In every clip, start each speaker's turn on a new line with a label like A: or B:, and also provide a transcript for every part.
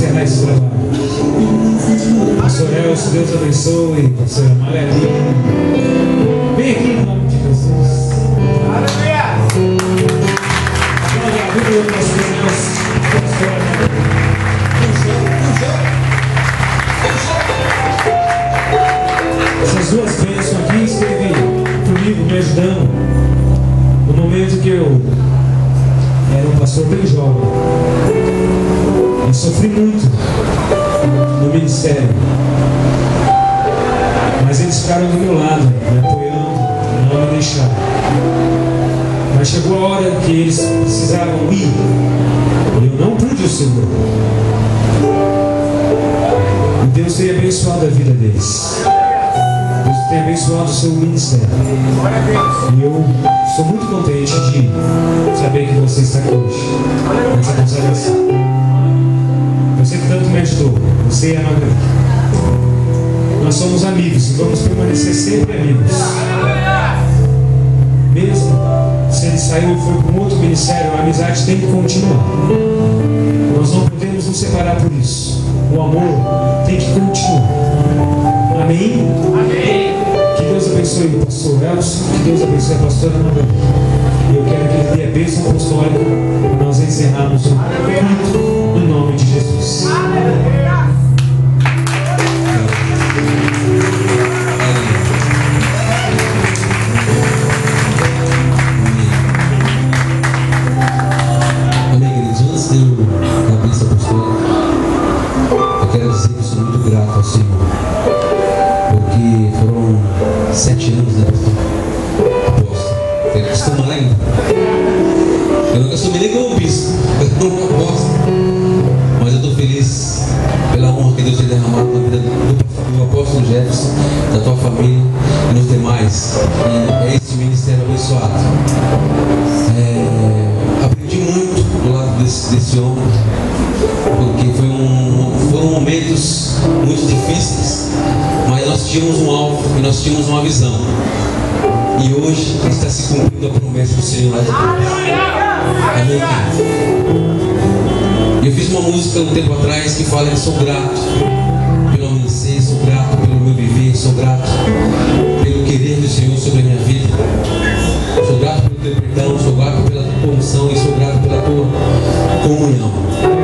A: encerrar esse trabalho. Pastor Elcio, Deus abençoe. Pastora Malhelinha, vem aqui em nome de Jesus. Aleluia! Glória a Deus, pastor Elcio. Essas duas bênçãos aqui esteve comigo, me ajudando no momento que eu era um pastor bem jovem. Eu sofri muito no ministério, mas eles ficaram do meu lado, me apoiando, não me deixaram. Mas chegou a hora que eles precisavam ir e eu não pude o Senhor. E Deus tem abençoado a vida deles. Deus tem abençoado o seu ministério. E eu sou muito contente de saber que você está aqui hoje nessa consagração. Você que tanto me ajudou, você e a Margarida. Nós somos amigos e vamos permanecer sempre amigos. Mesmo se ele saiu e foi para um outro ministério, a amizade tem que continuar. Nós não podemos nos separar por isso. O amor tem que continuar. Amém? Amém. Que Deus abençoe o pastor Elcio, que Deus abençoe a pastora Margarida. E eu quero que ele dê a bênção apostólica e nós encerramos o culto no nome de Jesus.
B: Amém, queridos. Antes de eu dar a bênção apostólica, eu quero dizer que eu sou muito grato ao Senhor, porque foram 7 anos, né, pastor? Apóstolo. Ele acostuma ainda. Eu não assumi nem como bispo, eu não aposto. Mas eu estou feliz pela honra que Deus tem derramado na vida do apóstolo Jefferson, da tua família e nos demais. E é esse ministério abençoado. Aprendi muito do lado desse homem, porque foram momentos muito difíceis, mas nós tínhamos um alvo e nós tínhamos uma visão. E hoje está se cumprindo a promessa do Senhor lá de Deus. Amém. Eu fiz uma música um tempo atrás que fala que sou grato pelo amanhecer, sou grato pelo meu viver, sou grato pelo querer do Senhor sobre a minha vida, sou grato pelo teu perdão, sou grato pela tua unção e sou grato pela tua comunhão.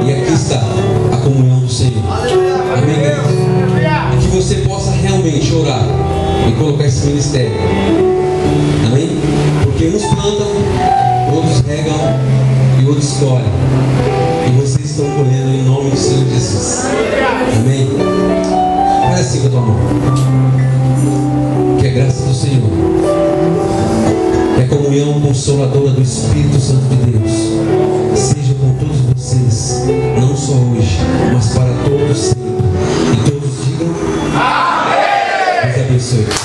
B: E aqui está a comunhão do Senhor. Amém, queridos? E que você possa realmente orar e colocar esse ministério. Amém? Porque uns plantam, outros regam e outros colhem. E vocês estão colhendo em nome do Senhor Jesus. Amém? Faz assim com a tua mão. Que a graça do Senhor, que a comunhão consoladora do Espírito Santo de Deus seja com todos vocês, não só hoje, mas para todos sempre. E todos digam: Amém! Deus abençoe.